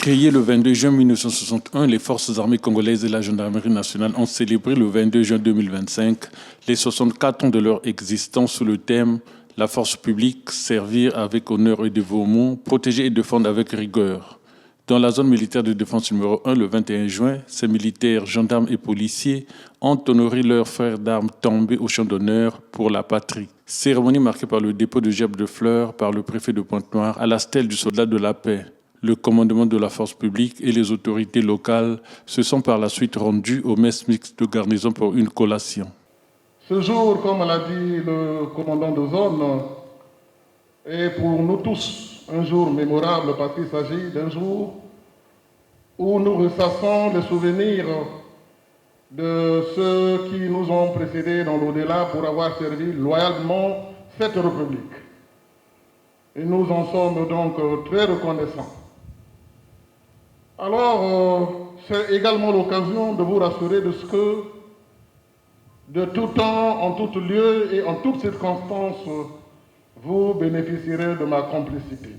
Créées le 22 juin 1961, les forces armées congolaises et la gendarmerie nationale ont célébré le 22 juin 2025 les 64 ans de leur existence sous le thème « La force publique, servir avec honneur et dévouement, protéger et défendre avec rigueur ». Dans la zone militaire de défense numéro 1, le 21 juin, ces militaires, gendarmes et policiers ont honoré leurs frères d'armes tombés au champ d'honneur pour la patrie. Cérémonie marquée par le dépôt de gerbes de fleurs par le préfet de Pointe-Noire à la stèle du soldat de la paix. Le commandement de la force publique et les autorités locales se sont par la suite rendus aux messes mixtes de garnison pour une collation. Ce jour, comme l'a dit le commandant de zone, est pour nous tous un jour mémorable parce qu'il s'agit d'un jour où nous ressassons les souvenirs de ceux qui nous ont précédés dans l'au-delà pour avoir servi loyalement cette République. Et nous en sommes donc très reconnaissants. Alors, c'est également l'occasion de vous rassurer de ce que, de tout temps, en tout lieu et en toutes circonstances, vous bénéficierez de ma complicité.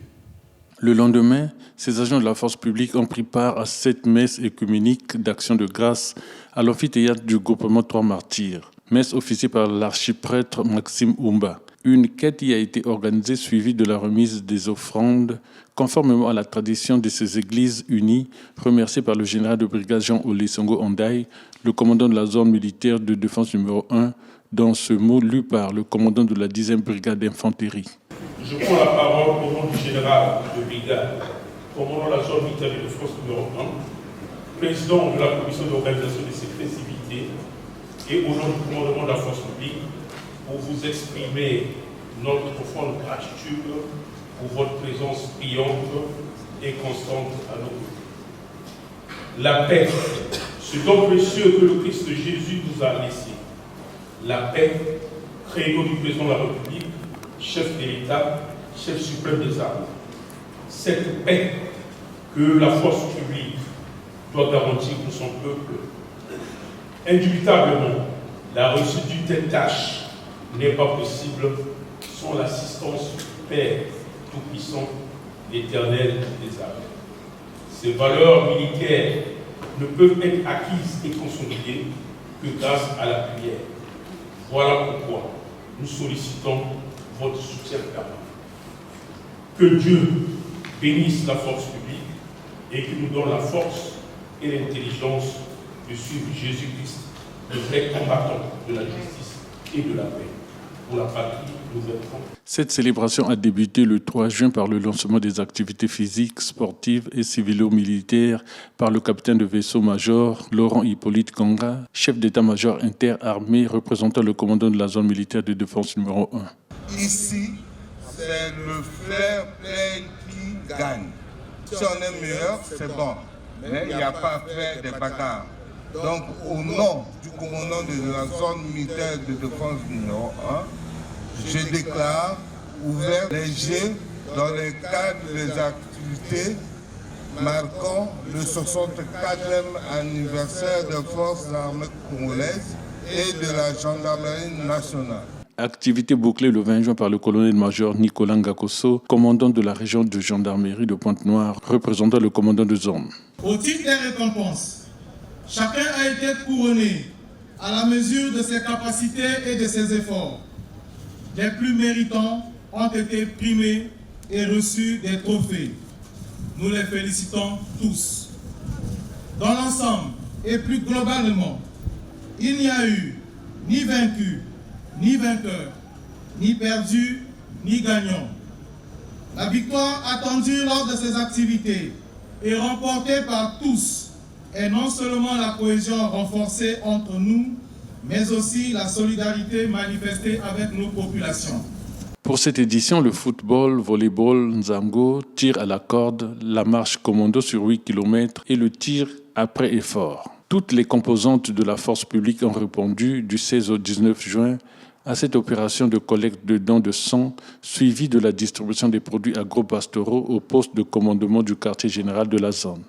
Le lendemain, ces agents de la force publique ont pris part à cette messe œcuménique d'action de grâce à l'amphithéâtre du groupement Trois Martyrs, messe officiée par l'archiprêtre Maxime Oumba. Une quête y a été organisée suivie de la remise des offrandes, conformément à la tradition de ces églises unies, remerciées par le général de brigade Jean Olesongo Ondaï, le commandant de la zone militaire de défense numéro 1, dans ce mot lu par le commandant de la 10e brigade d'infanterie. Je prends la parole au nom du général de brigade, commandant la zone militaire de défense numéro 1, président de la commission d'organisation de ces festivités et au nom du commandement de la force publique, pour vous exprimer notre profonde gratitude pour votre présence brillante et constante à nos côtés. La paix, ce don précieux que le Christ Jésus nous a laissé. La paix, credo du président de la République, chef de l'État, chef suprême des armées. Cette paix que la force publique doit garantir pour son peuple. Indubitablement, la réussite d'une telle tâche n'est pas possible sans l'assistance du Père Tout-Puissant, l'Éternel des armées. Ces valeurs militaires ne peuvent être acquises et consolidées que grâce à la prière. Voilà pourquoi nous sollicitons votre soutien permanent. Que Dieu bénisse la force publique et qu'il nous donne la force et l'intelligence de suivre Jésus-Christ, le vrai combattant de la justice et de la paix. Pour la patrie, nous êtes. Cette célébration a débuté le 3 juin par le lancement des activités physiques, sportives et civilo-militaires par le capitaine de vaisseau-major Laurent Hippolyte Konga, chef d'état-major interarmé représentant le commandant de la zone militaire de défense numéro 1. Ici, c'est le fair play qui gagne. Si on est meilleur, c'est bon, mais il n'y a pas à faire des bagarres. Donc, au nom du commandant de la zone militaire de défense numéro 1, je déclare ouvert les jeux dans le cadre des activités marquant le 64e anniversaire des forces armées congolaises et de la gendarmerie nationale. Activité bouclée le 20 juin par le colonel-major Nicolas Ngakoso, commandant de la région de gendarmerie de Pointe-Noire, représentant le commandant de zone. Au titre des récompenses, chacun a été couronné à la mesure de ses capacités et de ses efforts. Les plus méritants ont été primés et reçus des trophées. Nous les félicitons tous. Dans l'ensemble et plus globalement, il n'y a eu ni vaincu, ni vainqueur, ni perdu, ni gagnant. La victoire attendue lors de ces activités est remportée par tous, et non seulement la cohésion renforcée entre nous, mais aussi la solidarité manifestée avec nos populations. Pour cette édition, le football, volleyball, nzango, tir à la corde, la marche commando sur 8 km et le tir après effort. Toutes les composantes de la force publique ont répondu du 16 au 19 juin à cette opération de collecte de dons de sang suivie de la distribution des produits agro-pastoraux au poste de commandement du quartier général de la zone.